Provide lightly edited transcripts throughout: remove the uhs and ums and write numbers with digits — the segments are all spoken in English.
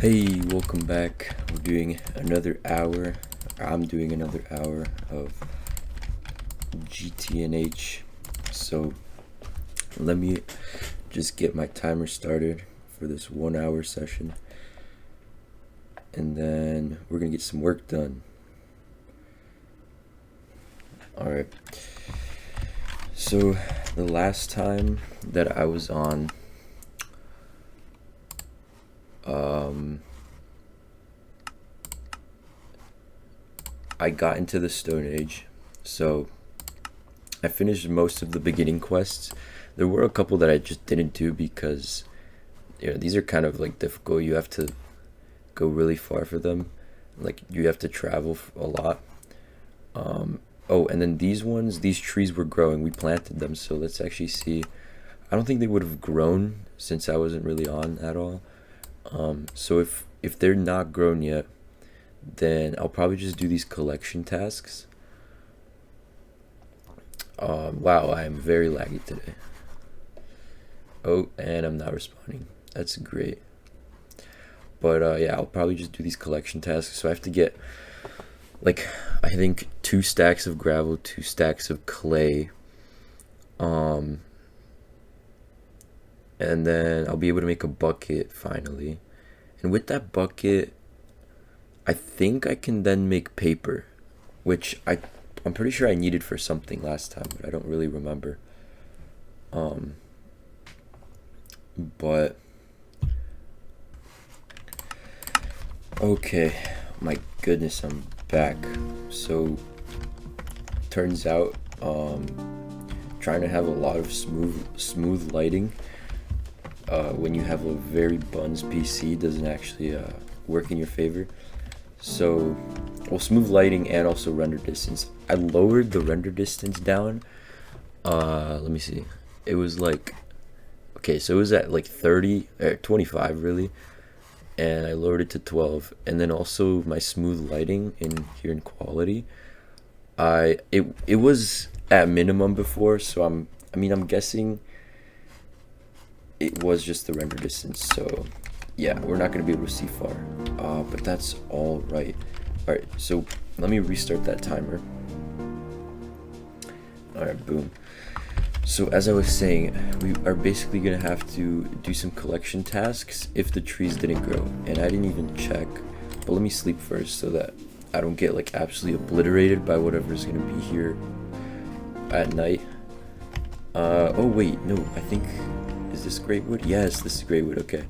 Hey, welcome back. We're doing another hour. I'm doing another hour of GTNH. So let me just get my timer started for this 1 hour session. And then we're gonna get some work done. Alright. So the last time that I was on I got into the Stone Age, so I finished most of the beginning quests. There were a couple that I just didn't do because these are kind of like difficult. You have to go really far for them, like you have to travel a lot. Oh, and then these trees were growing. We planted them, so let's actually see. I don't think they would have grown since I wasn't really on at all. So if they're not grown yet, then I'll probably just do these collection tasks. Wow, I am very laggy today. Oh, and I'm not responding. That's great. But yeah, I'll probably just do these collection tasks. So I have to get, like, I think 2 stacks of gravel, 2 stacks of clay. And then I'll be able to make a bucket finally. And with that bucket, I think I can then make paper, which I'm pretty sure I needed for something last time, but I don't really remember. But okay, my goodness, I'm back. So turns out trying to have a lot of smooth lighting when you have a very buns PC doesn't actually work in your favor. So, well, smooth lighting and also render distance. I lowered the render distance down. Let me see. It was like, okay, so it was at like 30 or 25 really, and I lowered it to 12. And then also my smooth lighting in here in quality, it was at minimum before, so I'm guessing it was just the render distance. So yeah, we're not going to be able to see far, but that's all right. All right, so let me restart that timer. All right, boom. So as I was saying, we are basically going to have to do some collection tasks if the trees didn't grow, and I didn't even check, but let me sleep first so that I don't get like absolutely obliterated by whatever's going to be here at night. Oh wait, no, I think, is this great wood? Yes, this is great wood. Okay.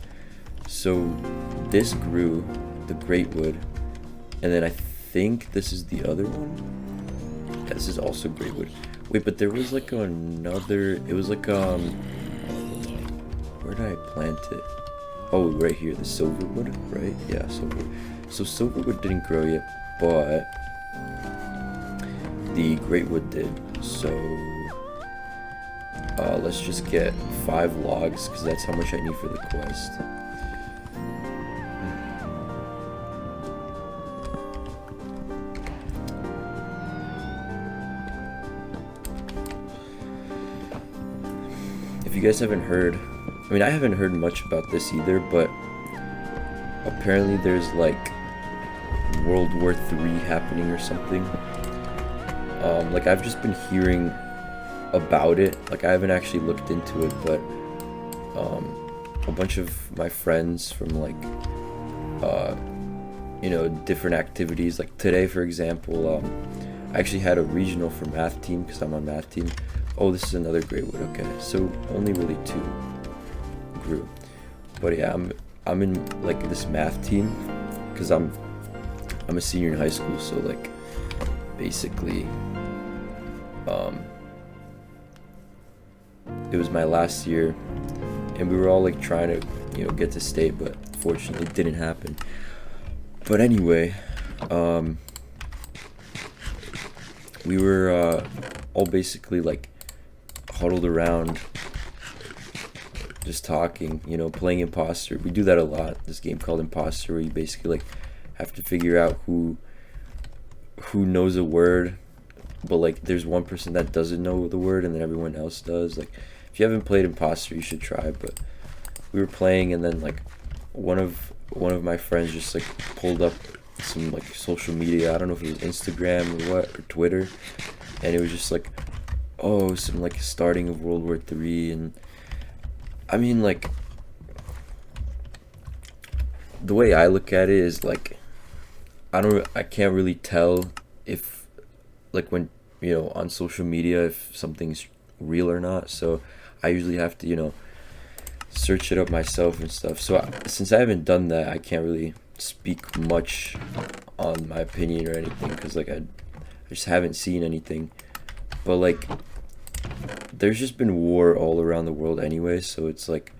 So this grew, the great wood, and then I think this is the other one. Yeah, this is also great wood. Wait, but there was like another, it was like where did I plant it? Oh, right here, the silver wood, right? Yeah, silver. So silver wood didn't grow yet, but the great wood did. So let's just get 5 logs because that's how much I need for the quest. If you guys haven't heard, I mean, I haven't heard much about this either, but apparently there's like World War III happening or something. Like I've just been hearing about it. Like I haven't actually looked into it, but a bunch of my friends from like different activities, like today for example, I actually had a regional for math team because I'm on math team. Oh, this is another great wood. Okay, so only really 2 grew, but yeah, I'm in like this math team because I'm a senior in high school, so like basically it was my last year, and we were all like trying to get to state, but fortunately it didn't happen. But anyway, we were all basically like huddled around just talking, playing imposter. We do that a lot, this game called Imposter, where you basically like have to figure out who knows a word, but like there's one person that doesn't know the word and then everyone else does. Like if you haven't played Imposter, you should try. But we were playing, and then like one of one of my friends just like pulled up some like social media. I don't know if it was Instagram or what, or Twitter, and it was just like, oh, some like starting of World War III. And I mean, like, the way I look at it is like, I can't really tell if, like, when, on social media, if something's real or not. So I usually have to, search it up myself and stuff. So since I haven't done that, I can't really speak much on my opinion or anything, because like I just haven't seen anything. But like, there's just been war all around the world anyway, so it's like,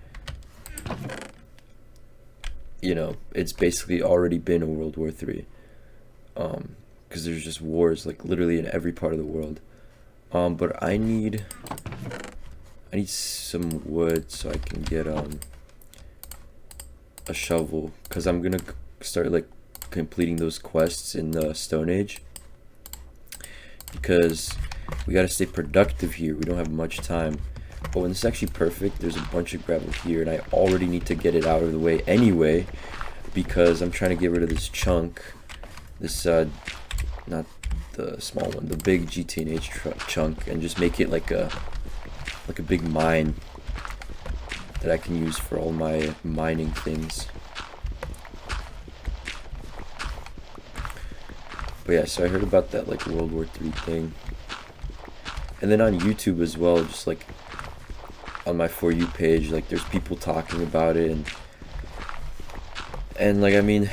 it's basically already been a World War III. Because there's just wars like literally in every part of the world. But I need some wood so I can get a shovel, because I'm gonna start like completing those quests in the Stone Age, because we gotta stay productive here. We don't have much time. Oh, and this is actually perfect. There's a bunch of gravel here, and I already need to get it out of the way anyway, because I'm trying to get rid of this chunk. This, not the small one, the big GTNH chunk, and just make it like a big mine that I can use for all my mining things. But yeah, so I heard about that like World War III thing. And then on YouTube as well, just like on my For You page, like there's people talking about it, and like, I mean,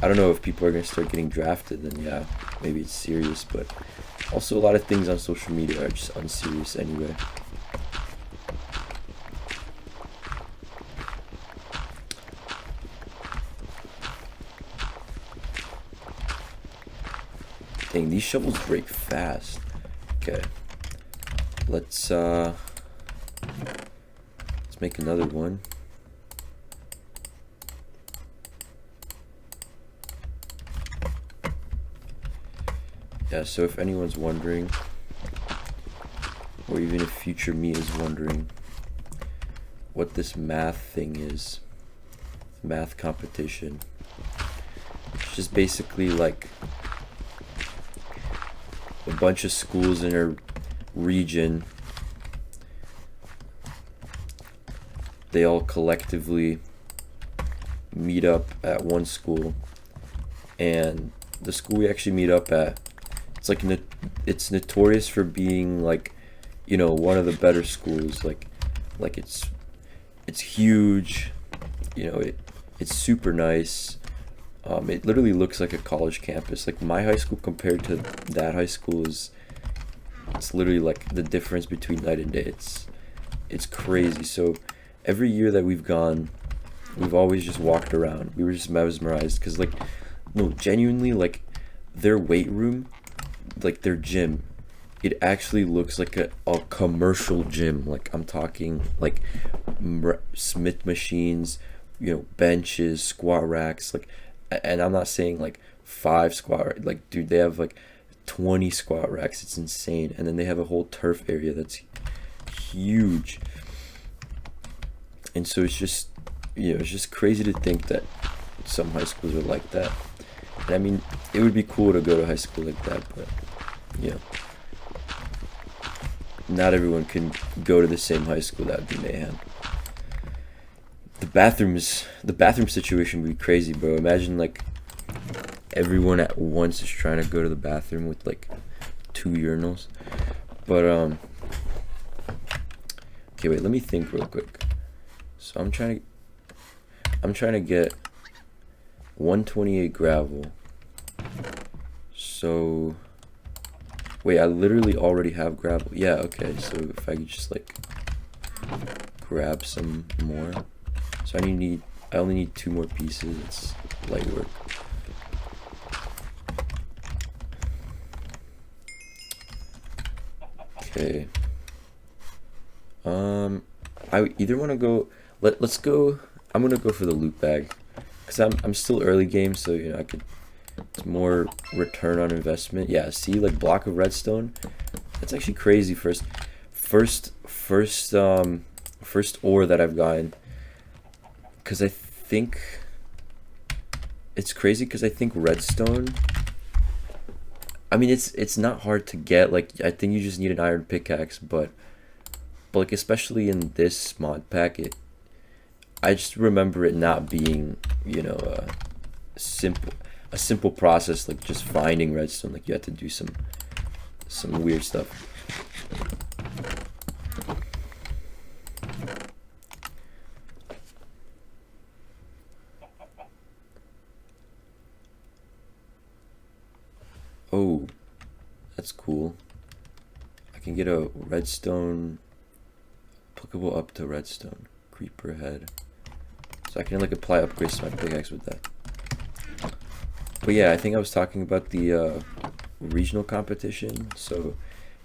I don't know if people are gonna start getting drafted, then yeah, maybe it's serious, but also a lot of things on social media are just unserious anyway. Dang, these shovels break fast. Okay. Let's make another one. Yeah, so if anyone's wondering, or even if future me is wondering what this math thing is, math competition, it's just basically like a bunch of schools in a region, they all collectively meet up at one school, and the school we actually meet up at, it's like it's notorious for being like, one of the better schools. Like it's huge, it's super nice. It literally looks like a college campus. Like my high school compared to that high school it's literally like the difference between night and day. It's crazy. So every year that we've gone, we've always just walked around. We were just mesmerized, because like, no, genuinely, like their weight room, like their gym, it actually looks like a commercial gym. Like I'm talking like Smith machines, benches, squat racks, like, and I'm not saying like 5 squat racks. Like, dude, they have like 20 squat racks. It's insane. And then they have a whole turf area that's huge. And so it's just, it's just crazy to think that some high schools are like that. And I mean, it would be cool to go to high school like that, but not everyone can go to the same high school. That would be mayhem. The bathroom situation would be crazy, bro. Imagine like everyone at once is trying to go to the bathroom with like 2 urinals. But okay, wait, let me think real quick. So I'm trying to get 128 gravel. So wait, I literally already have gravel. Yeah, okay. So if I could just like grab some more. So I only need 2 more pieces. It's light work. Okay. I either want to go. Let's go. I'm gonna go for the loot bag, because I'm still early game, so I could. It's more return on investment. Yeah. See, like block of redstone. That's actually crazy. First ore that I've gotten. Because I think it's crazy because I think redstone, I mean, it's not hard to get. Like, I think you just need an iron pickaxe, but like especially in this mod pack, I just remember it not being, you know, simple a simple process like just finding redstone. Like you had to do some weird stuff. Oh, that's cool. I can get a redstone applicable up to redstone creeper head, so I can like apply upgrades to my pickaxe with that. But yeah, I think I was talking about the regional competition. So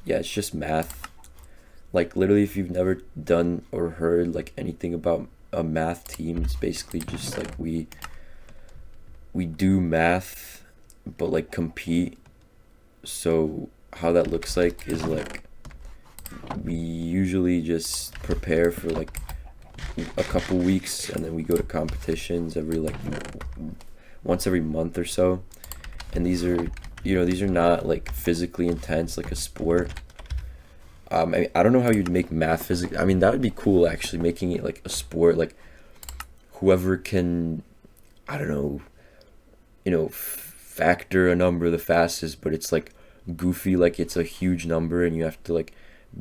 yeah, it's just math. Like literally, if you've never done or heard like anything about a math team, it's basically just like we do math, but like compete. So how that looks like is like we usually just prepare for like a couple weeks, and then we go to competitions every like once every month or so. And these are, you know, these are not like physically intense like a sport. I don't know how you'd make math physics. I mean, that would be cool actually, making it like a sport. Like whoever can, I don't know, you know, factor a number the fastest, but it's like goofy, like it's a huge number, and you have to like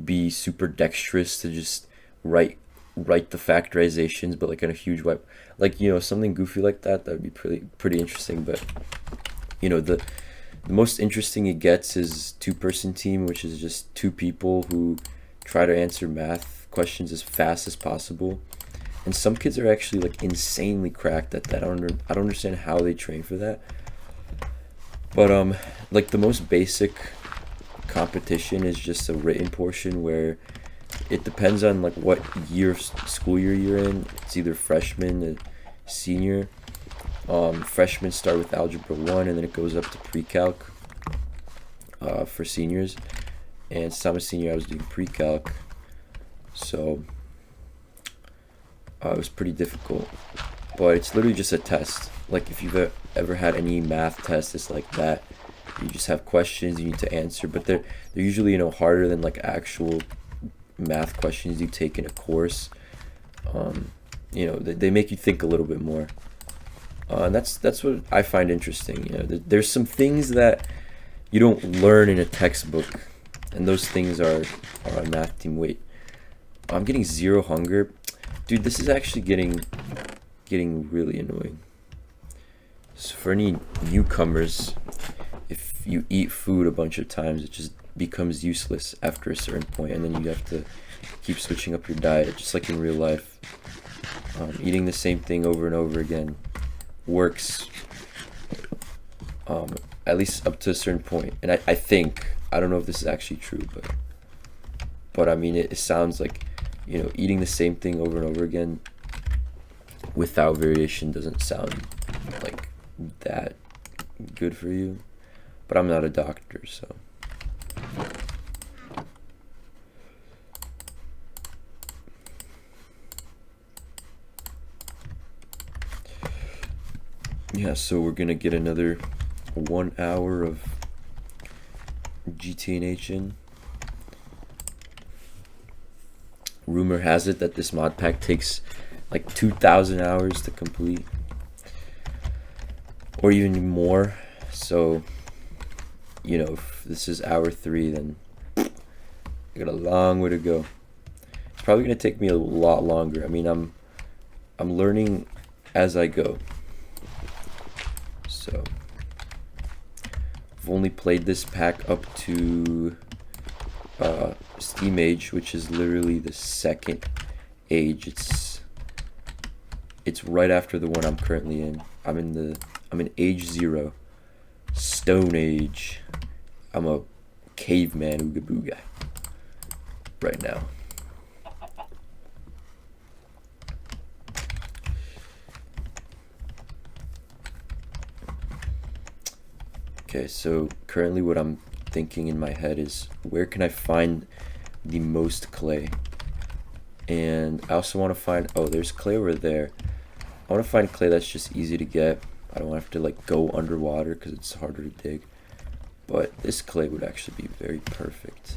be super dexterous to just write the factorizations, but like in a huge way, like, you know, something goofy like that. That would be pretty interesting. But you know, the most interesting it gets is two-person team, which is just two people who try to answer math questions as fast as possible. And some kids are actually like insanely cracked at that. I don't understand how they train for that. But like the most basic competition is just a written portion where it depends on like what school year you're in. It's either freshman or senior. Freshmen start with algebra 1, and then it goes up to pre-calc for seniors. And since I'm a senior, I was doing pre-calc, so it was pretty difficult. But it's literally just a test. Like if you've ever had any math test, it's like that. You just have questions you need to answer, but they're usually, you know, harder than like actual math questions you take in a course. You know, they make you think a little bit more. And that's what I find interesting. You know, there's some things that you don't learn in a textbook, and those things are a math team. Wait, I'm getting 0 hunger, dude. This is actually getting really annoying. So for any newcomers, if you eat food a bunch of times, it just becomes useless after a certain point, and then you have to keep switching up your diet, just like in real life. Eating the same thing over and over again works, at least up to a certain point. And I think, I don't know if this is actually true, but I mean, it sounds like, you know, eating the same thing over and over again without variation doesn't sound like that good for you. But I'm not a doctor, so. Yeah, so we're gonna get another 1 hour of GTNH in. Rumor has it that this mod pack takes like 2,000 hours to complete, or even more. So, you know, if this is hour 3, then I got a long way to go. It's probably gonna take me a lot longer. I mean, I'm learning as I go. So I've only played this pack up to Steam Age, which is literally the second age. It's right after the one I'm currently in. I'm in Age 0, Stone Age. I'm a caveman ooga booga right now. Okay, so currently what I'm thinking in my head is, where can I find the most clay? And I also want to find, oh, there's clay over there. I want to find clay that's just easy to get. I don't have to like go underwater because it's harder to dig. But this clay would actually be very perfect.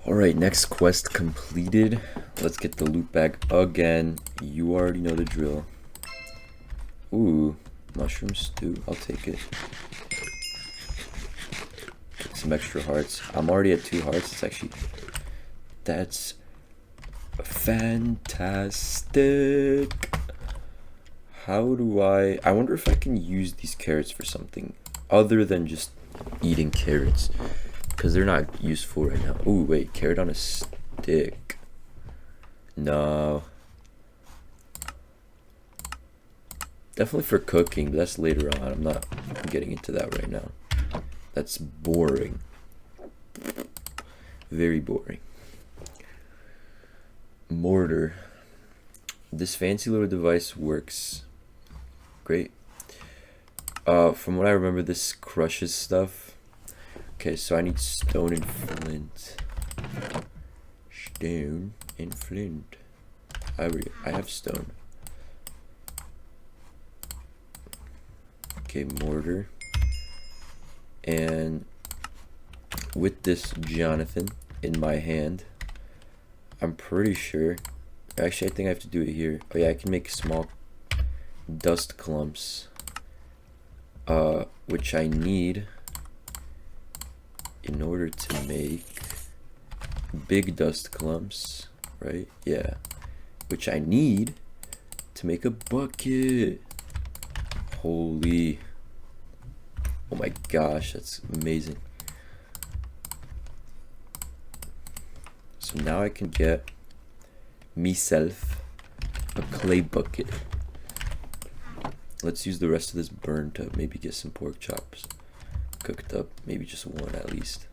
Alright, next quest completed. Let's get the loot bag again. You already know the drill. Ooh, mushroom stew. I'll take it. Get some extra hearts. I'm already at 2 hearts. It's actually... That's fantastic. How do I wonder if I can use these carrots for something other than just eating carrots. Because they're not useful right now. Ooh, wait, carrot on a stick. No. Definitely for cooking, but that's later on. I'm not getting into that right now. That's boring. Very boring. Mortar. This fancy little device works great. From what I remember, this crushes stuff. Okay, so I need stone and flint. Stone and flint. I have stone. Okay, mortar. And with this Jonathan in my hand, I'm pretty sure. Actually, I think I have to do it here. Oh yeah, I can make small dust clumps. Which I need in order to make big dust clumps, right? Yeah. Which I need to make a bucket. Holy. Oh my gosh, that's amazing. So now I can get myself a clay bucket. Let's use the rest of this burn to maybe get some pork chops cooked up, maybe just one at least.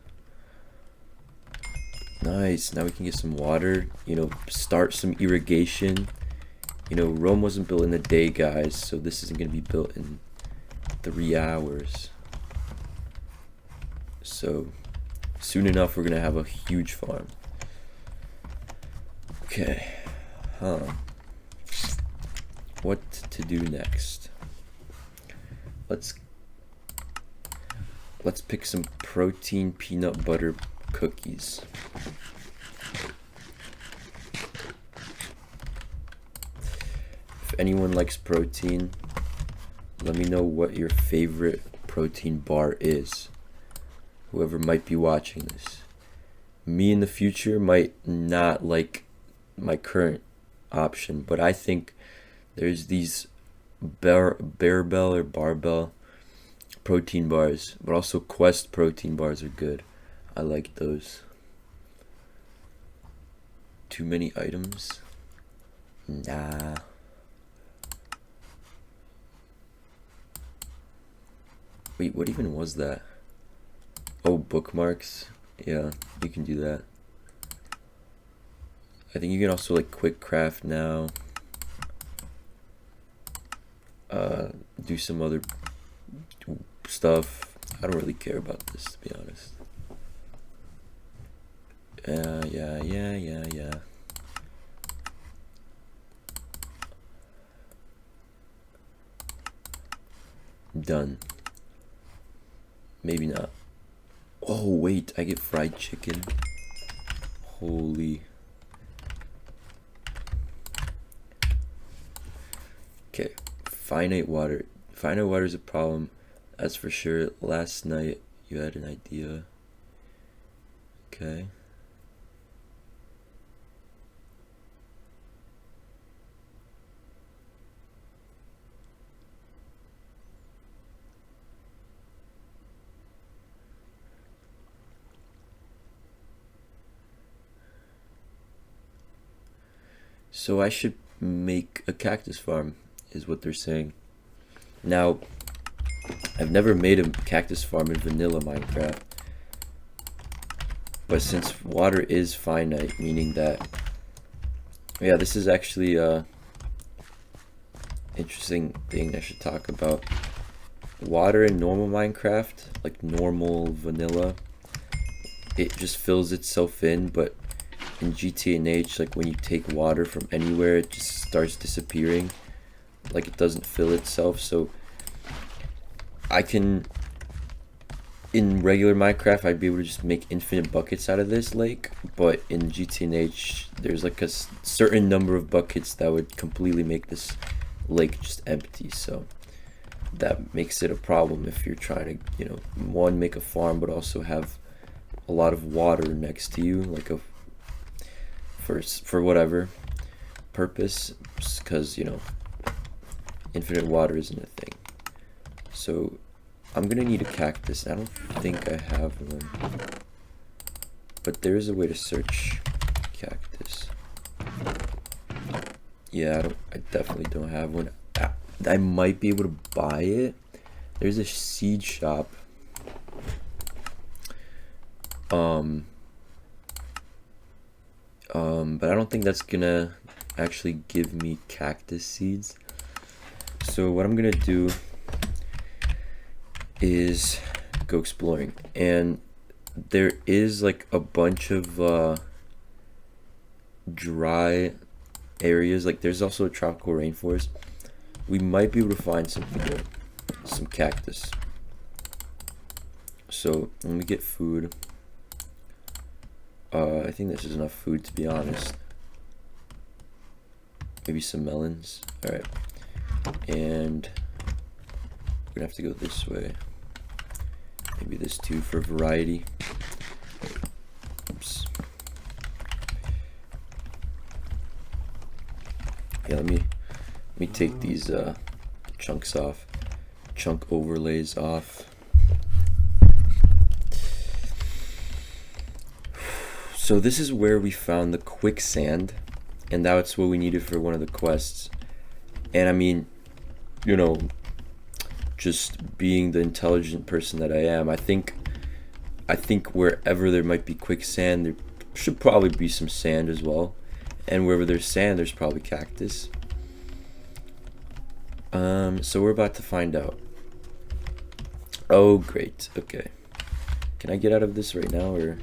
Nice. Now we can get some water, you know, start some irrigation. You know, Rome wasn't built in a day, guys, so this isn't going to be built in 3 hours. So soon enough we're going to have a huge farm. Okay. What to do next? Let's pick some protein peanut butter cookies. If anyone likes protein, let me know what your favorite protein bar is. Whoever might be watching this. Me in the future might not like my current option, but I think there's these barbell or barbell protein bars, but also Quest protein bars are good. I like those. Too many items? Nah. Wait, what even was that? Oh, bookmarks. Yeah, you can do that. I think you can also like quick craft now. Do some other stuff. I don't really care about this, to be honest. Yeah. Done. Maybe not. Oh wait, I get fried chicken. Holy. Okay, finite water. Finite water is a problem, that's for sure. Last night you had an idea. Okay. So I should make a cactus farm, is what they're saying. Now, I've never made a cactus farm in vanilla Minecraft. But since water is finite, meaning that... Yeah, this is actually a interesting thing I should talk about. Water in normal Minecraft, like normal vanilla, it just fills itself in, but in GTNH, like when you take water from anywhere, it just starts disappearing. Like it doesn't fill itself. So I can, in regular Minecraft, I'd be able to just make infinite buckets out of this lake, but in GTNH, there's like a certain number of buckets that would completely make this lake just empty. So that makes it a problem if you're trying to, you know, one, make a farm, but also have a lot of water next to you, like a for whatever purpose, because, you know, infinite water isn't a thing. So I'm gonna need a cactus. I don't think I have one, but there is a way to search cactus. Yeah, I definitely don't have one. I might be able to buy it. There's a seed shop. But I don't think that's gonna actually give me cactus seeds. So what I'm gonna do is go exploring, and there is like a bunch of dry areas. Like there's also a tropical rainforest. We might be able to find something there, some cactus. So let me get food. I think this is enough food, to be honest. Maybe some melons. Alright. And we're gonna have to go this way. Maybe this too for variety. Oops. Yeah, let me take these chunks off. Chunk overlays off. So this is where we found the quicksand, and that's what we needed for one of the quests. And I mean, you know, just being the intelligent person that I am, I think wherever there might be quicksand, there should probably be some sand as well. And wherever there's sand, there's probably cactus. So we're about to find out. Oh, great. Okay. Can I get out of this right now, or?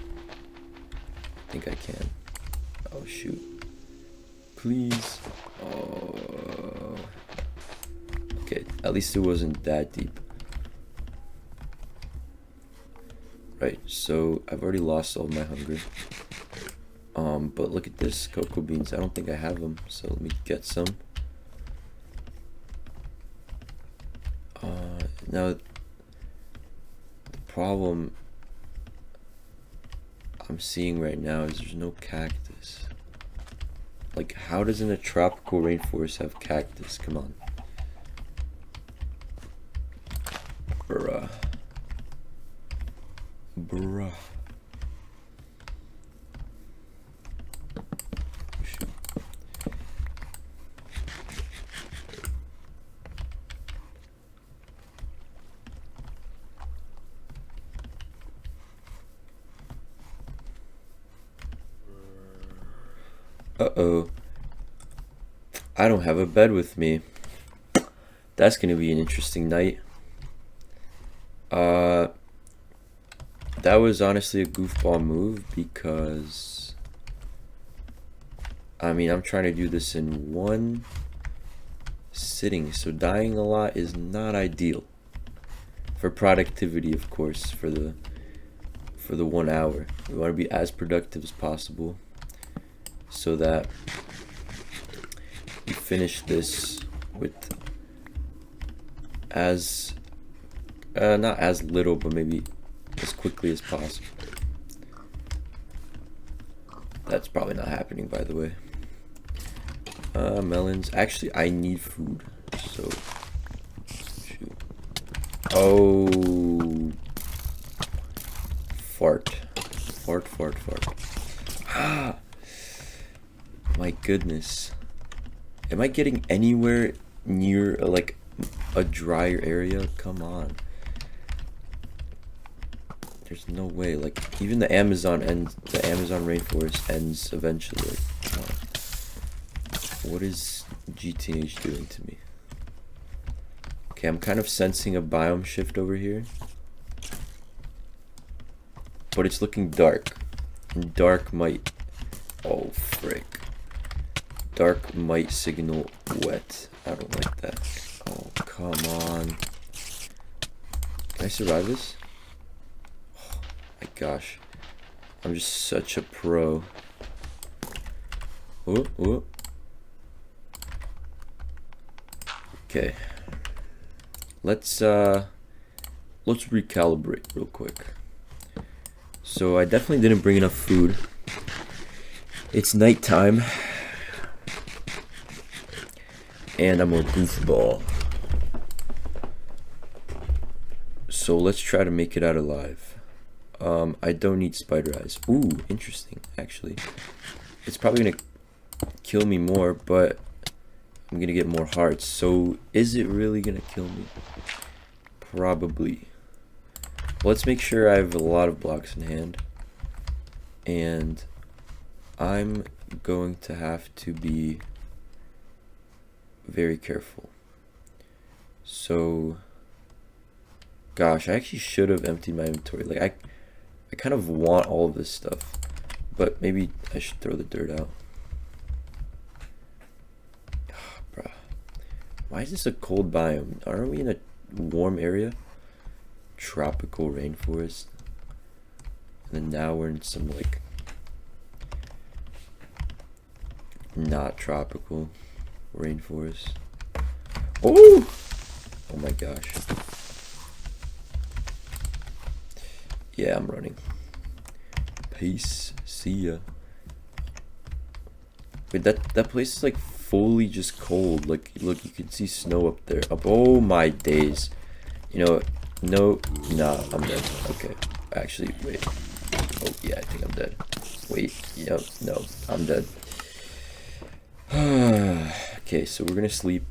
I think I can. Oh, shoot. Please. Oh. Okay, at least it wasn't that deep. Right, so I've already lost all my hunger. But look at this, cocoa beans. I don't think I have them, so let me get some. Now, the problem I'm seeing right now is there's no cactus. Like, how doesn't a tropical rainforest have cactus? Come on. Bruh. Bruh. Shoot. Uh-oh. I don't have a bed with me. That's gonna be an interesting night. That was honestly a goofball move, because I mean, I'm trying to do this in one sitting, so dying a lot is not ideal. For productivity, of course, for the 1 hour. We want to be as productive as possible, so that we finish this with as not as little, but maybe as quickly as possible. That's probably not happening, by the way. Melons. Actually, I need food, so shoot. Oh, fart. Ah, my goodness. Am I getting anywhere near like a drier area? Come on. There's no way. Like even the Amazon rainforest ends eventually. Like, come on. What is GTNH doing to me? Okay, I'm kind of sensing a biome shift over here. But it's looking dark. And dark might... Oh, frick. Dark might signal wet. I don't like that. Oh, come on. Can I survive this? Oh, my gosh. I'm just such a pro. Oh, oh. Okay. Let's recalibrate real quick. So I definitely didn't bring enough food. It's nighttime. And I'm a goofball. So let's try to make it out alive. I don't need spider eyes. Ooh, interesting, actually. It's probably gonna kill me more, but I'm gonna get more hearts. So is it really gonna kill me? Probably. Let's make sure I have a lot of blocks in hand. And I'm going to have to be very careful. So, gosh, I actually should have emptied my inventory. Like, I kind of want all of this stuff, but maybe I should throw the dirt out. Bruh. Why is this a cold biome? Aren't we in a warm area? Tropical rainforest. And then now we're in some, like, not tropical rainforest. Oh! Oh my gosh. Yeah, I'm running. Peace. See ya. Wait, that place is like fully just cold. Like, look, you can see snow up there. Up. Oh my days. You know, no, nah, I'm dead. Okay, actually, wait. Oh yeah, I think I'm dead. Wait, yep, no, I'm dead. Okay, so we're gonna sleep.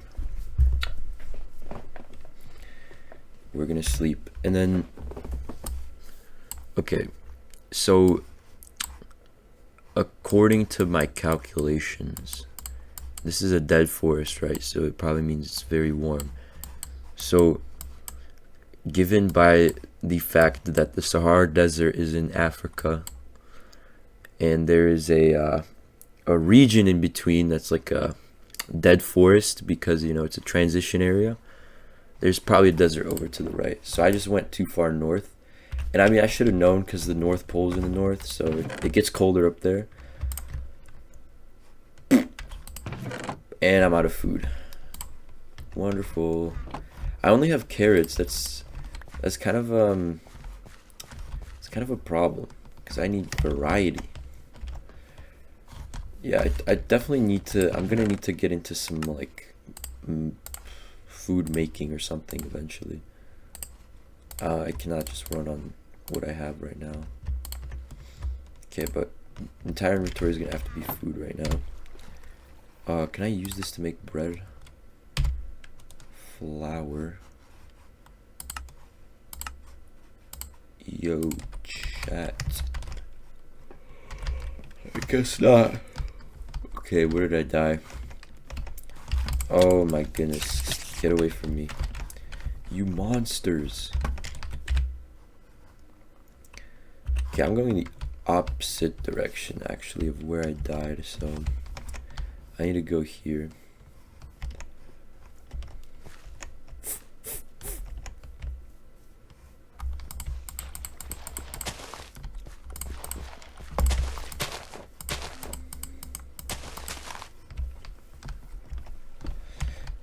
We're gonna sleep, and then. Okay, so according to my calculations, this is a dead forest, right? So it probably means it's very warm. So, given by the fact that the Sahara Desert is in Africa, and there is a region in between that's like a dead forest because, you know, it's a transition area, there's probably a desert over to the right. So I just went too far north. And I mean, I should have known because the North Pole's in the north, so it gets colder up there. And I'm out of food. Wonderful. I only have carrots. That's kind of it's kind of a problem because I need variety. Yeah, I definitely need to. I'm gonna need to get into some like food making or something eventually. I cannot just run on what I have right now. Okay, but entire inventory is gonna have to be food right now. Can I use this to make bread? Flour. Yo, chat. I guess not. Okay, where did I die? Oh my goodness. Get away from me. You monsters. Okay, I'm going the opposite direction actually of where I died, so I need to go here.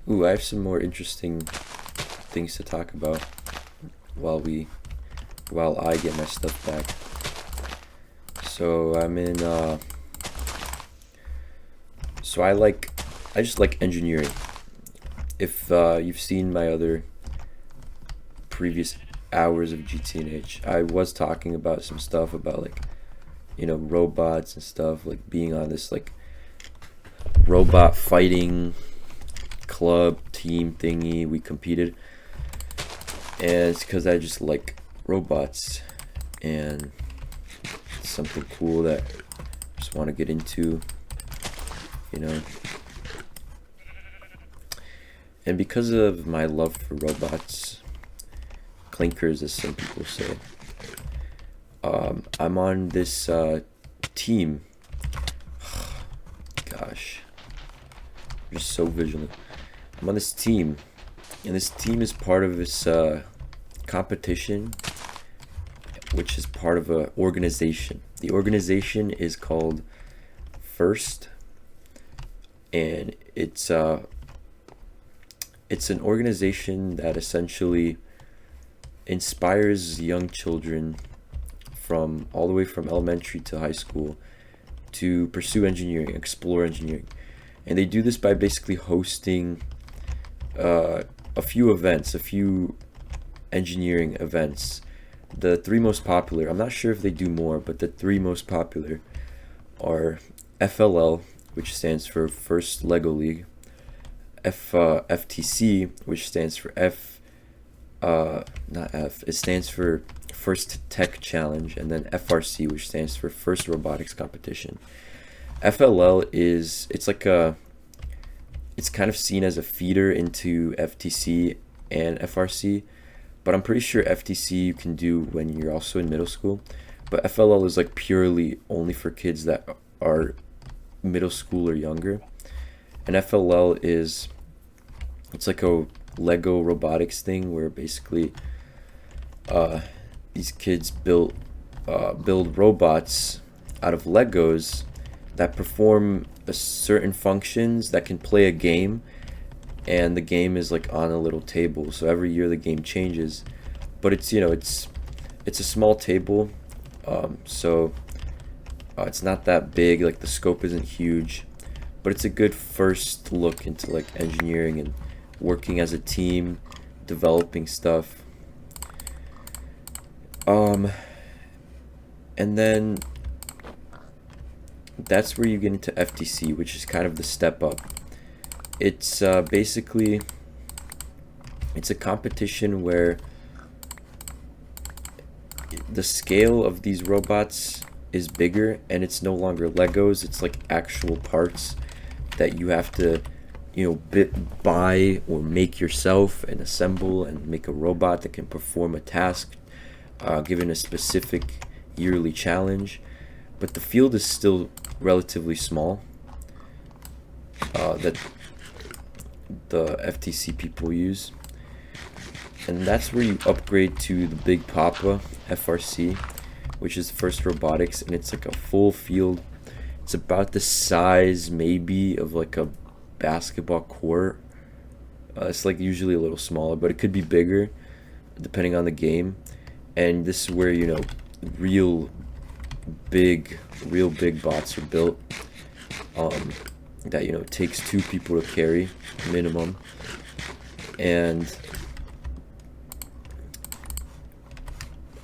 Ooh, I have some more interesting things to talk about while I get my stuff back. So I'm in so I just like engineering. If you've seen my other previous hours of GTNH, I was talking about some stuff about, like, you know, robots and stuff, like being on this like robot fighting club team thingy. We competed, and it's because I just like robots, and it's something cool that I just want to get into, you know. And because of my love for robots, clinkers as some people say, I'm on this team. Gosh, I'm just so vigilant. I'm on this team, and this team is part of this competition, which is part of an organization. The organization is called First, and it's an organization that essentially inspires young children from all the way from elementary to high school to pursue engineering, explore engineering. And they do this by basically hosting a few events, a few engineering events. The three most popular, I'm not sure if they do more, but the three most popular are FLL, which stands for First Lego League, FTC, which stands for it stands for First Tech Challenge, and then FRC, which stands for First Robotics Competition. FLL it's kind of seen as a feeder into FTC and FRC, but I'm pretty sure FTC you can do when you're also in middle school, but FLL is like purely only for kids that are middle school or younger. And FLL it's like a Lego robotics thing where basically these kids build robots out of Legos that perform certain functions that can play a game, and the game is like on a little table, so every year the game changes, but it's a small table, so it's not that big, like the scope isn't huge, but it's a good first look into like engineering and working as a team, developing stuff. And then that's where you get into FTC, which is kind of the step up. It's basically it's a competition where the scale of these robots is bigger, and it's no longer Legos, it's like actual parts that you have to buy or make yourself and assemble and make a robot that can perform a task given a specific yearly challenge. But the field is still relatively small that the FTC people use, and that's where you upgrade to the Big Papa FRC, which is First Robotics, and it's like a full field. It's about the size maybe of like a basketball court. It's like usually a little smaller, but it could be bigger depending on the game. And this is where real big bots are built, that it takes 2 people to carry minimum. And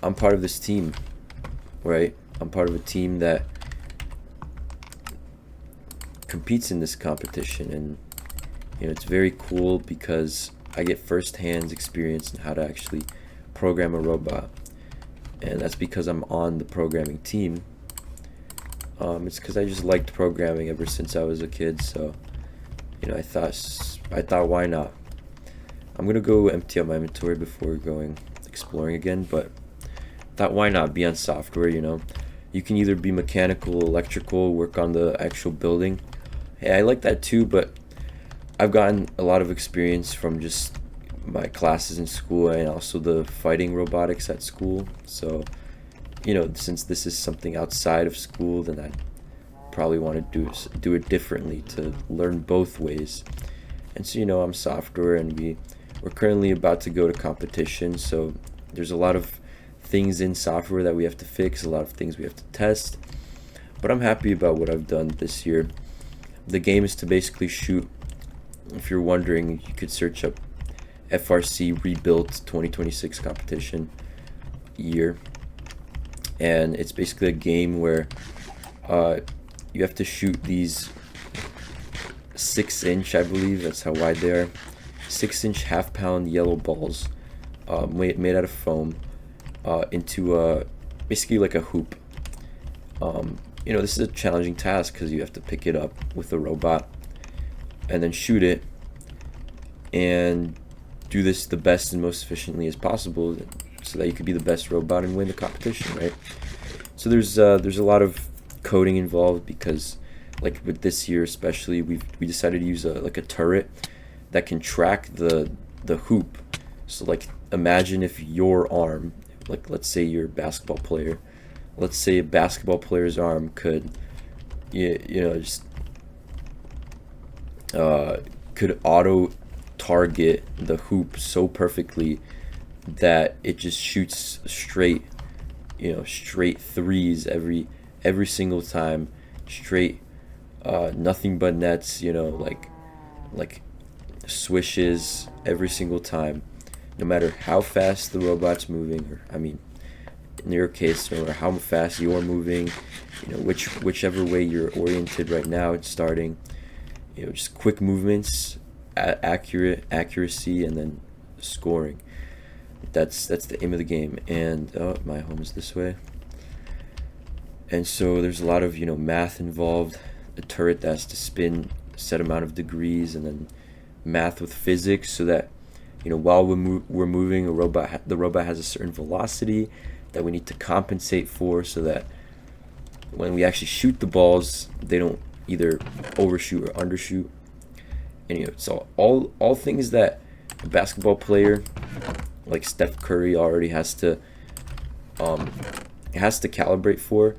I'm part of this team, right? I'm part of a team that competes in this competition, and it's very cool because I get first-hand experience in how to actually program a robot, and that's because I'm on the programming team. It's because I just liked programming ever since I was a kid, so I thought why not? I'm gonna go empty out my inventory before going exploring again, but thought why not be on software. You can either be mechanical, electrical, work on the actual building. Hey, I like that too, but I've gotten a lot of experience from just my classes in school and also the fighting robotics at school. So since this is something outside of school, then I probably want to do it differently to learn both ways. And so I'm software, and we're currently about to go to competition, so there's a lot of things in software that we have to fix, a lot of things we have to test, but I'm happy about what I've done this year. The game is to basically shoot, if you're wondering, you could search up FRC Rebuilt 2026 competition year, and it's basically a game where you have to shoot these 6-inch, I believe that's how wide they are. 6-inch half-pound yellow balls, made out of foam, into basically like a hoop. This is a challenging task because you have to pick it up with a robot and then shoot it and do this the best and most efficiently as possible so that you could be the best robot and win the competition, right? So there's a lot of coding involved because, like with this year especially, we decided to use a turret that can track the hoop. So like imagine if your arm, like let's say you're a basketball player, let's say a basketball player's arm could could auto target the hoop so perfectly that it just shoots straight threes every single time, straight, nothing but nets, like swishes every single time, no matter how fast the robot's moving, or I mean in your case, no matter how fast you're moving, whichever way you're oriented right now, it's starting, just quick movements, accuracy, and then scoring. That's the aim of the game. And my home is this way. And so there's a lot of math involved. A turret that has to spin a set amount of degrees, and then math with physics, so that while we're moving, the robot has a certain velocity that we need to compensate for, so that when we actually shoot the balls, they don't either overshoot or undershoot. And it's all things that a basketball player like Steph Curry already has to calibrate for,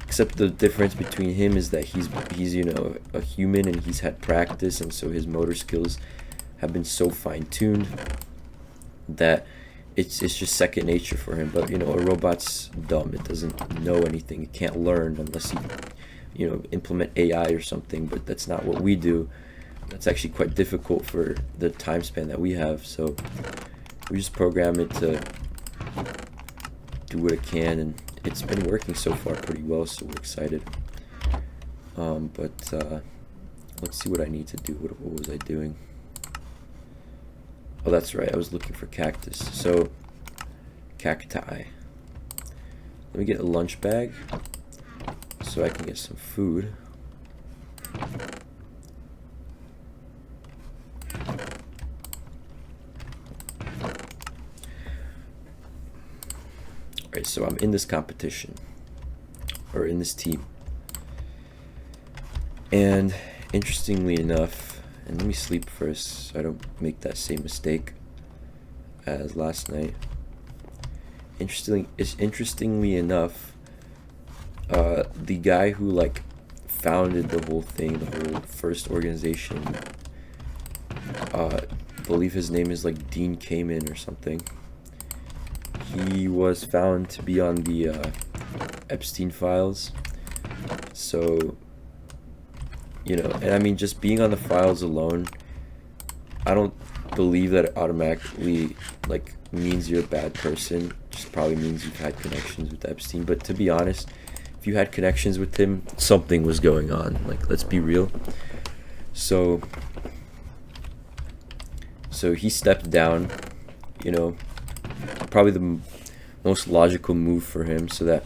except the difference between him is that he's a human, and he's had practice, and so his motor skills have been so fine-tuned that it's just second nature for him. But a robot's dumb. It doesn't know anything. It can't learn unless you implement AI or something. But that's not what we do. That's actually quite difficult for the time span that we have. So we just program it to do what it can, and it's been working so far pretty well, so we're excited. But let's see what I need to do. What was I doing? Oh, that's right, I was looking for cactus. So cacti. Let me get a lunch bag so I can get some food. Alright, so I'm in this competition, or in this team. And interestingly enough, and let me sleep first so I don't make that same mistake as last night. Interestingly enough, the guy who founded the whole thing, the whole first organization, I believe his name is Dean Kamen or something. He was found to be on the Epstein files. So and I mean, just being on the files alone, I don't believe that it automatically means you're a bad person. It just probably means you've had connections with Epstein. But to be honest, if you had connections with him, something was going on. Let's be real. So he stepped down, probably the most logical move for him, so that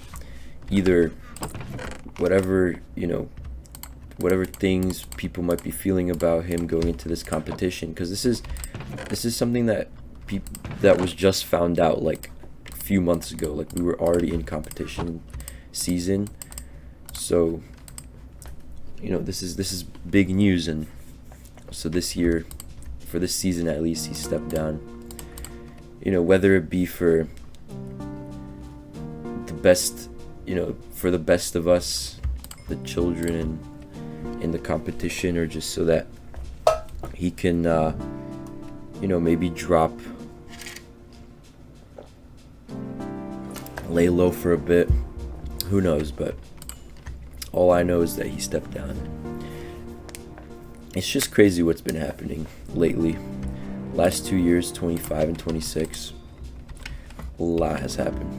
either whatever things people might be feeling about him going into this competition, because this is something that was just found out a few months ago. We were already in competition season, so this is big news. And so this year, for this season at least, he stepped down, whether it be for the best, for the best of us, the children in the competition, or just so that he can maybe lay low for a bit. Who knows? But all I know is that he stepped down. It's just crazy what's been happening lately. Last 2 years, 25 and 26, a lot has happened,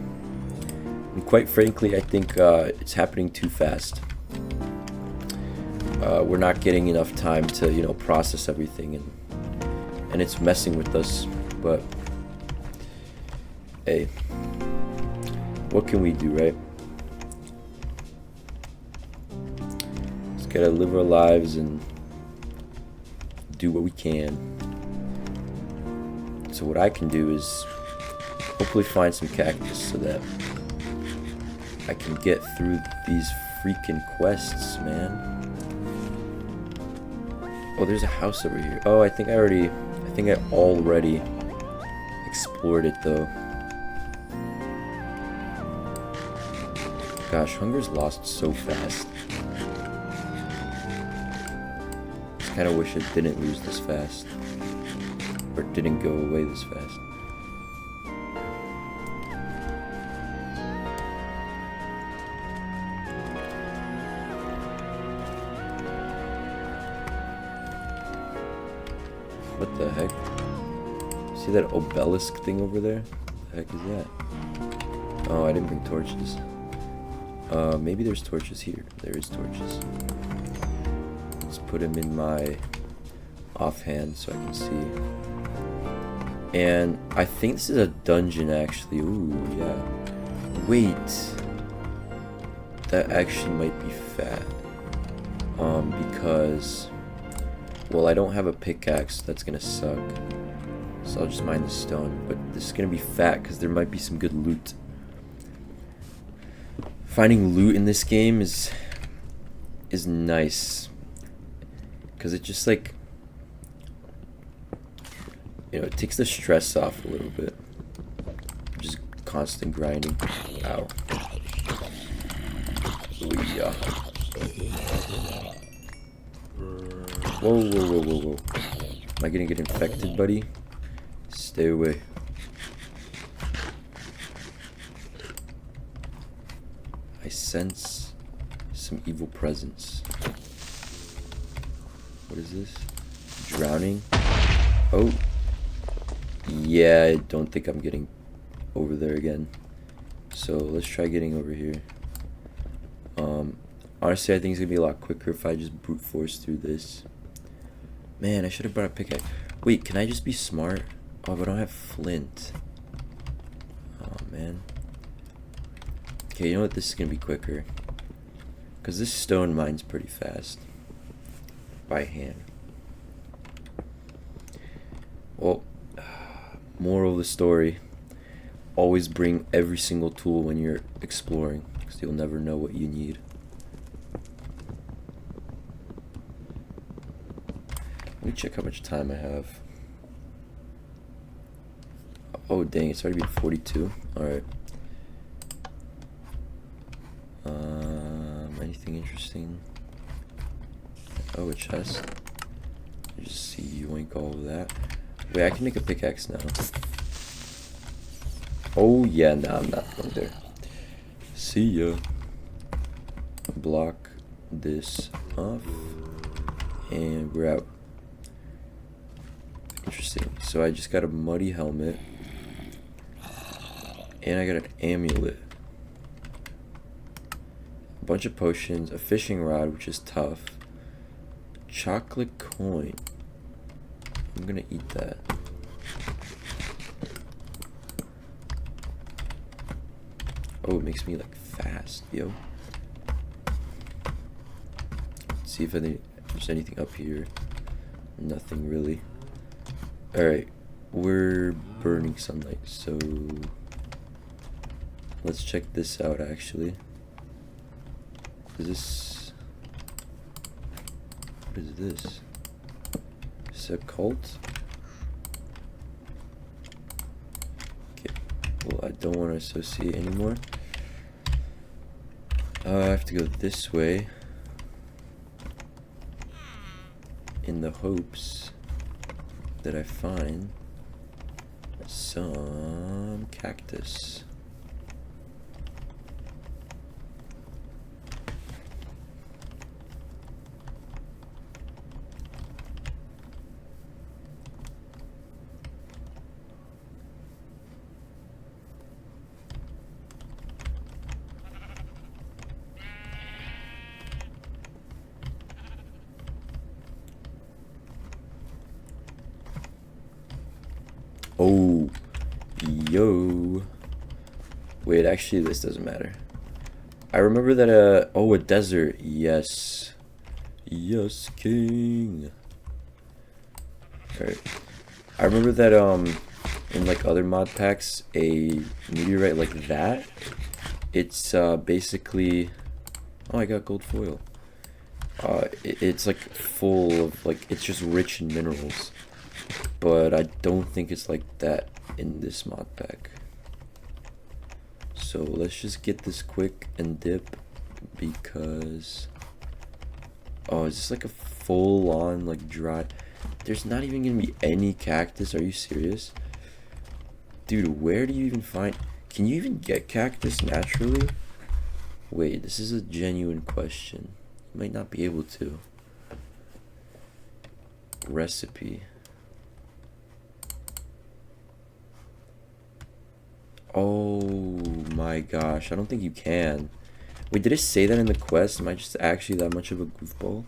and quite frankly, I think it's happening too fast. we're not getting enough time to, you know, process everything, and it's messing with us. But hey, what can we do, right? Just gotta live our lives and do what we can. So what I can do is hopefully find some cactus so that I can get through these freaking quests, man. Oh, there's a house over here. Oh, I think I already explored it though. Gosh, hunger's lost so fast. Just kind of wish it didn't lose this fast, or didn't go away this fast. What the heck? See that obelisk thing over there? What the heck is that? Oh, I didn't bring torches. Maybe there's torches here. There is torches. Let's put them in my offhand so I can see. And I think this is a dungeon actually. Ooh, yeah. Wait. That actually might be fat. Because, well, I don't have a pickaxe. That's gonna suck. So I'll just mine the stone. But this is gonna be fat because there might be some good loot. Finding loot in this game is nice. Because it just like, you know, it takes the stress off a little bit. Just constant grinding. Ow. Oh, yeah. Whoa, whoa, whoa, whoa, whoa. Am I gonna get infected, buddy? Stay away. I sense some evil presence. What is this? Drowning? Oh. Yeah, I don't think I'm getting over there again. So let's try getting over here. Honestly, I think it's gonna be a lot quicker if I just brute force through this. Man, I should have brought a pickaxe. Wait, can I just be smart? Oh, but I don't have flint. Oh, man. Okay, you know what? This is gonna be quicker. Because this stone mines pretty fast. By hand. Well, moral of the story. Always bring every single tool when you're exploring. Because you'll never know what you need. Let me check how much time I have. Oh dang, it's already been 42. Alright. Anything interesting? Oh, a chest. You just see yoink all of that. Wait, I can make a pickaxe now. Oh yeah, no, I'm not going there. See ya. Block this off. And we're out. Interesting. So I just got a muddy helmet. And I got an amulet. A bunch of potions. A fishing rod, which is tough. Chocolate coin. I'm gonna eat that. Oh, it makes me like fast, yo. Let's see if there's anything up here. Nothing really. Alright, we're burning sunlight, so let's check this out actually. Is this, what is this? Is it a cult? Okay, well, I don't want to associate anymore. I have to go this way in the hopes that I find some cactus. Oh, yo. Wait, actually, this doesn't matter. I remember that, oh, a desert. Yes. Yes, king. Alright. I remember that, in, like, other mod packs, a meteorite like that, it's, basically... Oh, I got gold foil. It's, like, full of, like, it's just rich in minerals. But I don't think it's like that in this mod pack. So let's just get this quick and dip, because... Oh, is this like a full-on, like, dry... There's not even gonna be any cactus, are you serious? Dude, where do you even find... Can you even get cactus naturally? Wait, this is a genuine question. You might not be able to. Recipe. Oh my gosh, I don't think you can. Wait, did it say that in the quest? Am I just actually that much of a goofball?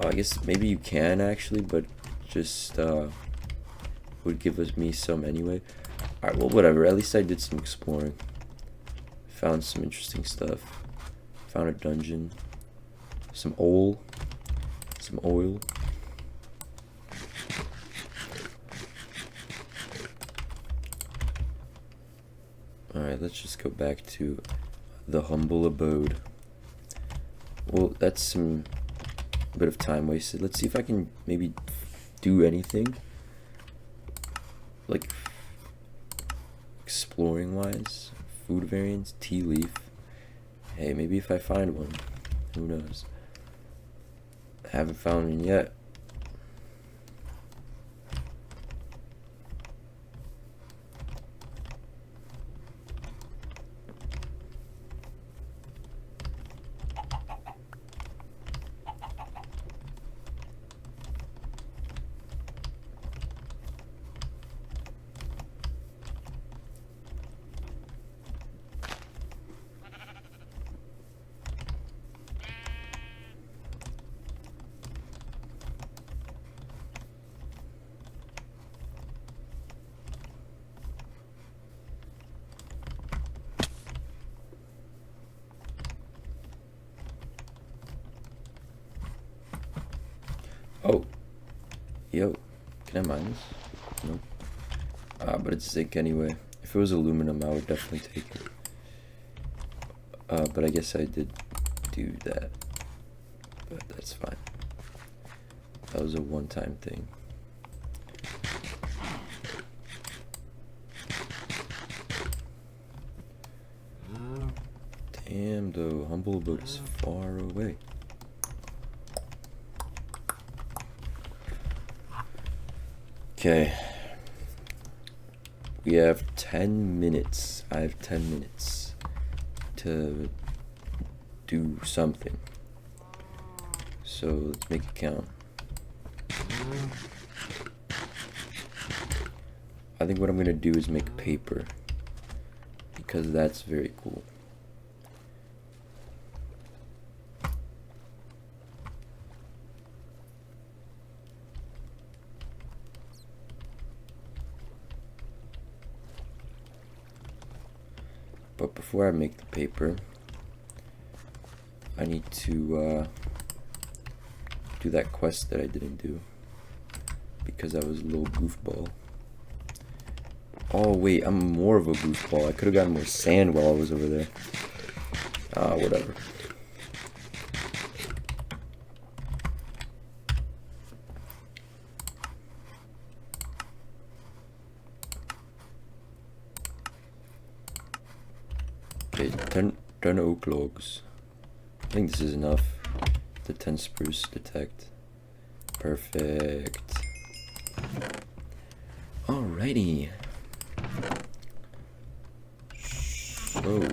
I guess maybe you can actually, but just would give us me some anyway. Alright, well, whatever. At least I did some exploring. Found some interesting stuff. Found a dungeon. Some oil. Some oil. Alright, let's just go back to the humble abode. Well, that's some bit of time wasted. Let's see if I can maybe do anything. Like, exploring wise. Food variants, tea leaf. Hey, maybe if I find one. Who knows? I haven't found one yet. Oh, yo, can I mine this? Nope. But it's zinc anyway. If it was aluminum, I would definitely take it. But I guess I did do that. But that's fine. That was a one-time thing. Damn, though, humble abode is far away. Okay. We have 10 minutes. I have 10 minutes to do something. So let's make it count. I think what I'm gonna do is make paper, because that's very cool. But before I make the paper, I need to do that quest that I didn't do, because I was a little goofball. Oh wait, I'm more of a goofball. I could have gotten more sand while I was over there. Whatever. Okay, 10 oak logs. I think this is enough. The 10 spruce detect. Perfect. Alrighty. So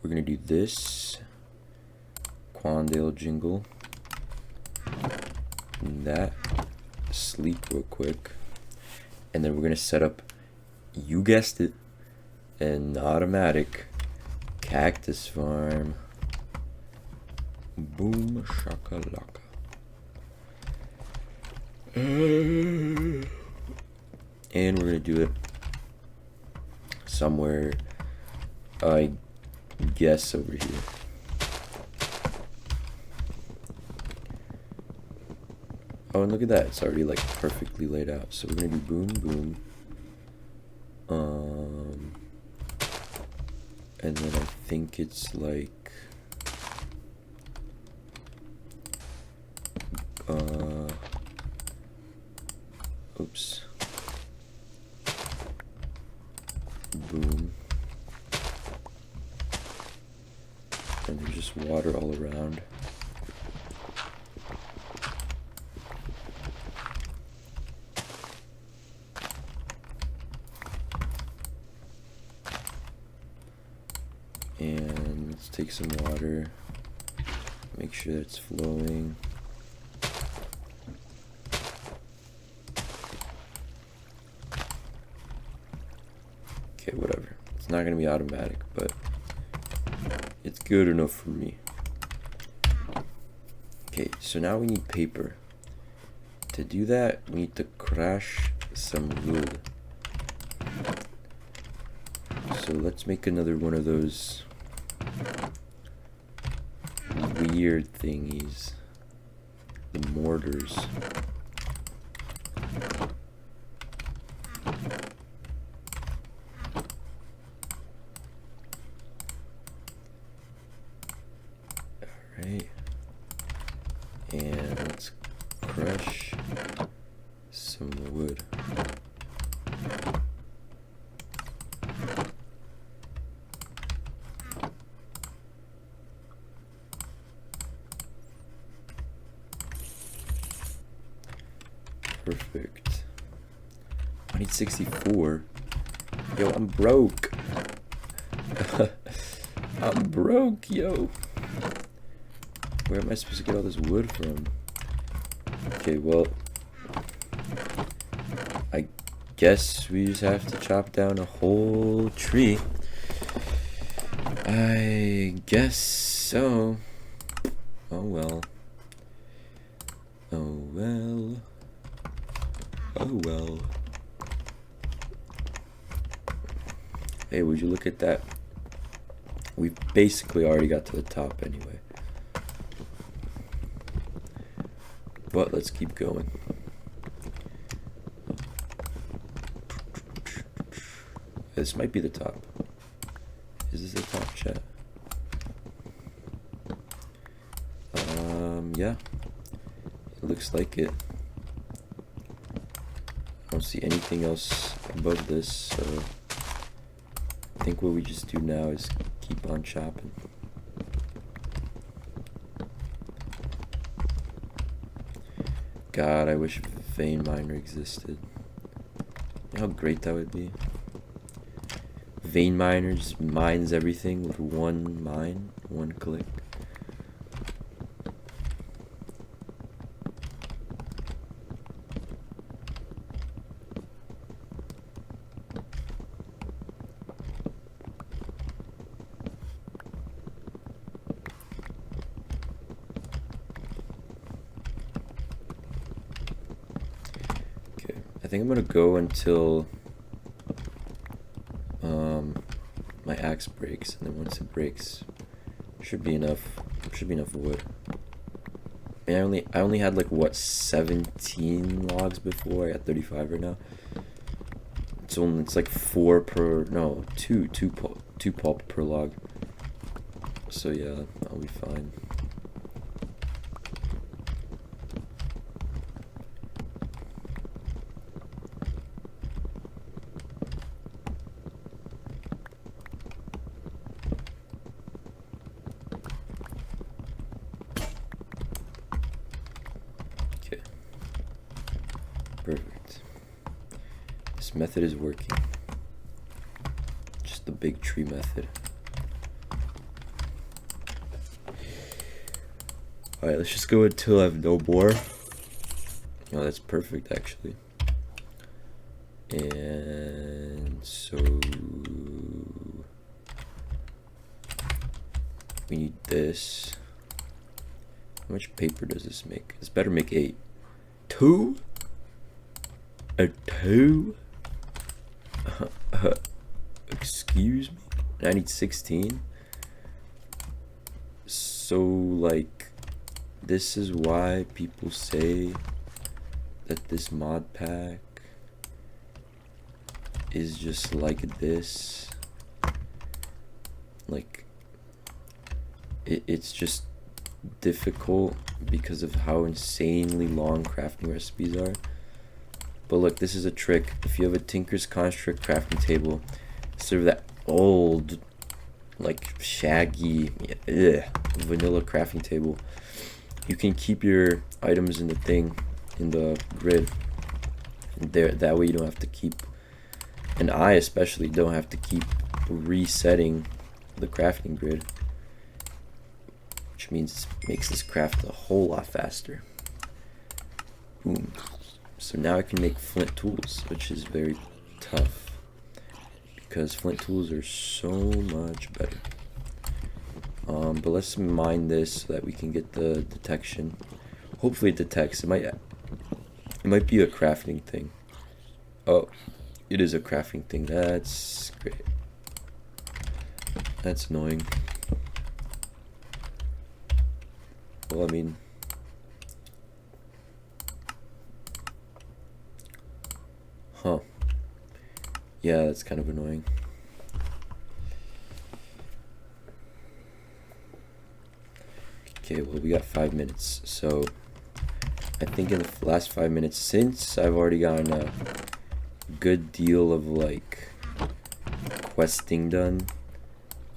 we're gonna do this. Quandale jingle. And that. Sleep real quick. And then we're gonna set up, you guessed it, an automatic cactus farm. Boom shakalaka. And we're gonna do it somewhere, I guess, over here. Oh, and look at that, it's already like perfectly laid out. So we're gonna do boom, boom. And then I think it's like oops. Boom. And there's just water all around. And let's take some water, make sure that it's flowing. Okay, whatever. It's not gonna be automatic, but it's good enough for me. Okay, so now we need paper. To do that, we need to crash some wood. So let's make another one of those weird thingies, the mortars. Alright, and let's crush some wood. Perfect. I need 64. Yo, I'm broke. I'm broke, yo. Where am I supposed to get all this wood from? Okay, well, I guess we just have to chop down a whole tree. I guess so. Oh well. Oh well. Oh well. Hey, would you look at that? We basically already got to the top anyway. But let's keep going. This might be the top. Is this the top, chat? Yeah. It looks like it. I don't see anything else above this, so I think what we just do now is keep on chopping. God, I wish vein miner existed. You know how great that would be? Vein miner just mines everything with one mine, one click. I think I'm gonna go until my axe breaks, and then once it breaks, should be enough wood. And I only had like what 17 logs before. I got 35 right now. It's like 2 pulp per log. So yeah, I'll be fine. Perfect. This method is working. Just the big tree method. Alright, let's just go until I have no more. Oh, that's perfect actually. And so we need this. How much paper does this make? This better make 8. 2? A 2? Excuse me? I need 16? So, like, this is why people say that this mod pack is just like this. Like, it's just difficult because of how insanely long crafting recipes are. But look, this is a trick. If you have a Tinker's Construct crafting table, instead of that old, like, shaggy, vanilla crafting table, you can keep your items in the thing, in the grid. There, that way you don't have to keep, and I especially don't have to keep resetting the crafting grid, which means it makes this craft a whole lot faster. Boom. So now I can make flint tools, which is very tough because flint tools are so much better. But let's mine this so that we can get the detection. Hopefully it detects. It might be a crafting thing. Oh, it is a crafting thing. That's great. That's annoying. Well, I mean, huh. Yeah, that's kind of annoying. Okay, well, we got 5 minutes. So, I think in the last 5 minutes, since I've already gotten a good deal of, like, questing done,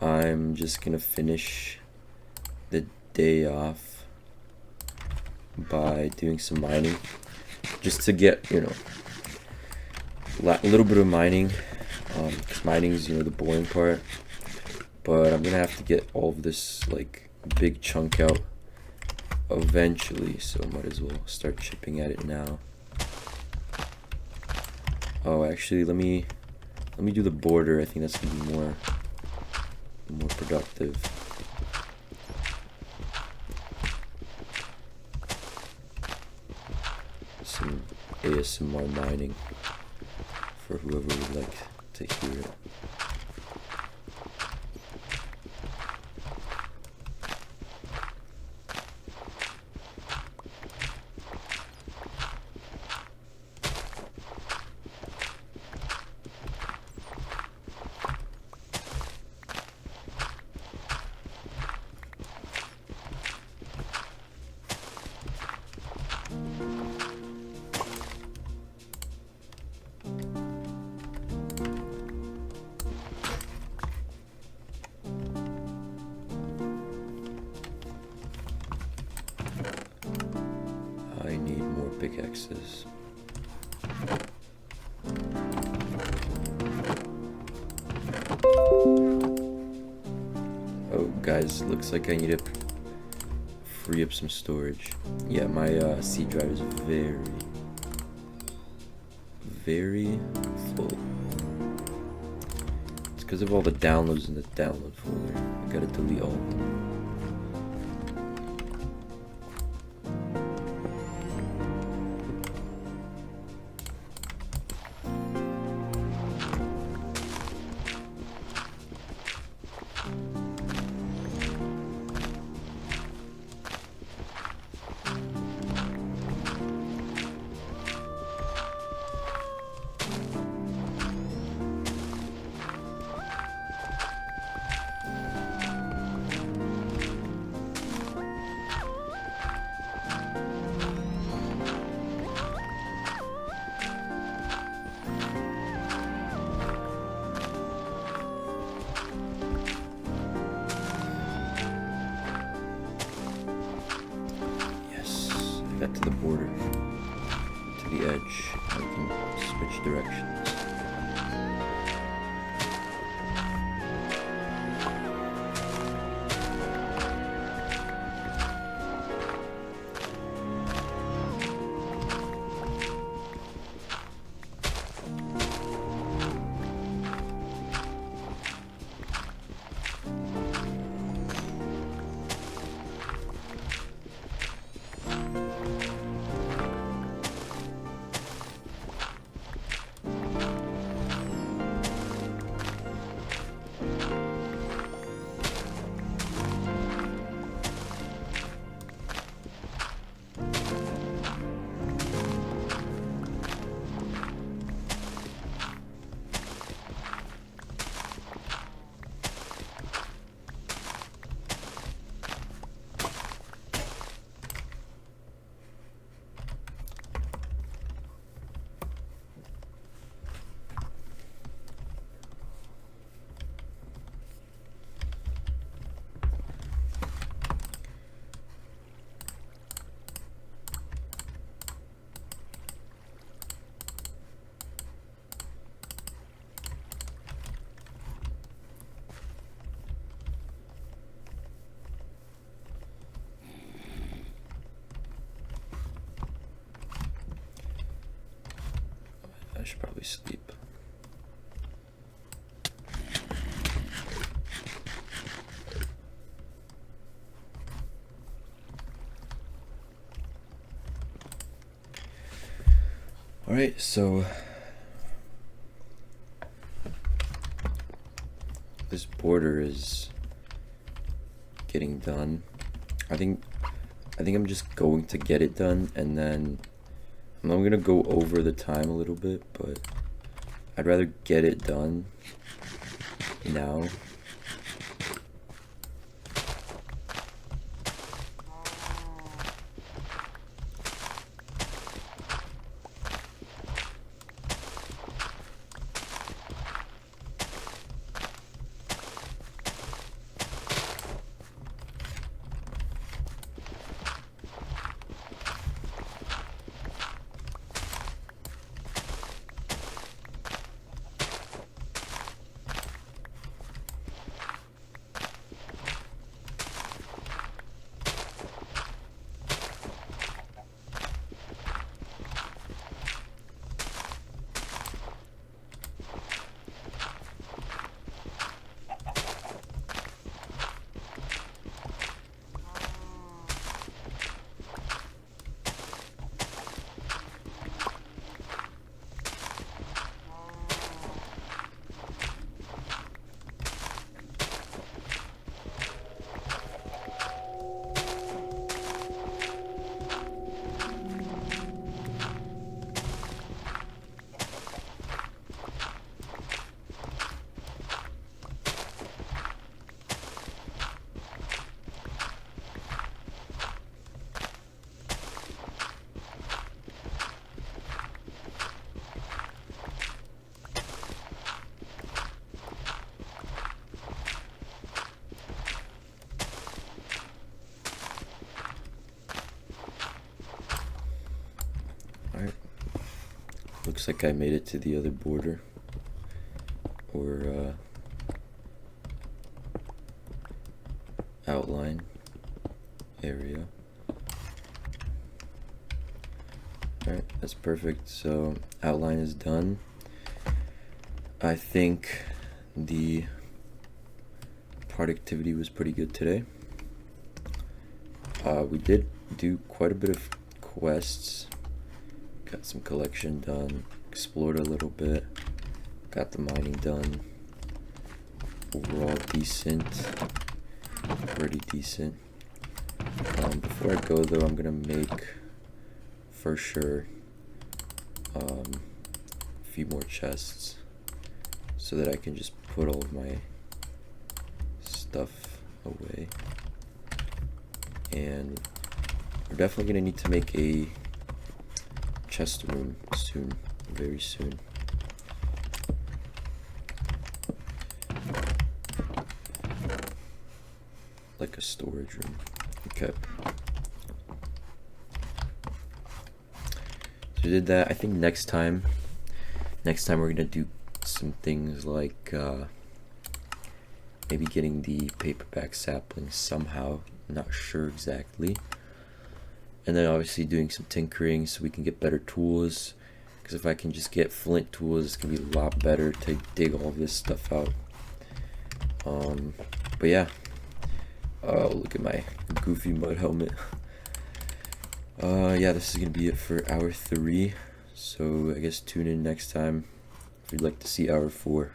I'm just gonna finish the day off by doing some mining. Just to get, you know, a little bit of mining, because mining is, you know, the boring part, but I'm gonna have to get all of this, like, big chunk out eventually, so might as well start chipping at it now. Oh, actually, let me do the border. I think that's gonna be more productive. Some ASMR mining for whoever would like to hear it. I need more pickaxes. Oh, guys, looks like I need to free up some storage. Yeah, my C drive is very full. It's because of all the downloads in the download folder. I gotta delete all of them. Got to the border, to the edge. I can switch directions. I should probably sleep. Alright, so this border is getting done. I think I'm just going to get it done, and then I'm gonna go over the time a little bit, but I'd rather get it done now. Alright, looks like I made it to the other border, or outline area. Alright, that's perfect. So outline is done. I think the productivity was pretty good today. We did do quite a bit of quests. Got some collection done, explored a little bit, got the mining done. Overall decent, pretty decent. Before I go though, I'm gonna make for sure a few more chests so that I can just put all of my stuff away. And we're definitely gonna need to make a chest room soon, very soon. Like a storage room. Okay. So we did that. I think next time we're gonna do some things like maybe getting the paperback sapling somehow. I'm not sure exactly. And then obviously doing some tinkering so we can get better tools, because if I can just get flint tools, it's gonna be a lot better to dig all this stuff out. But yeah, look at my goofy mud helmet. Yeah, this is gonna be it for hour 3, so I guess tune in next time if you'd like to see hour 4.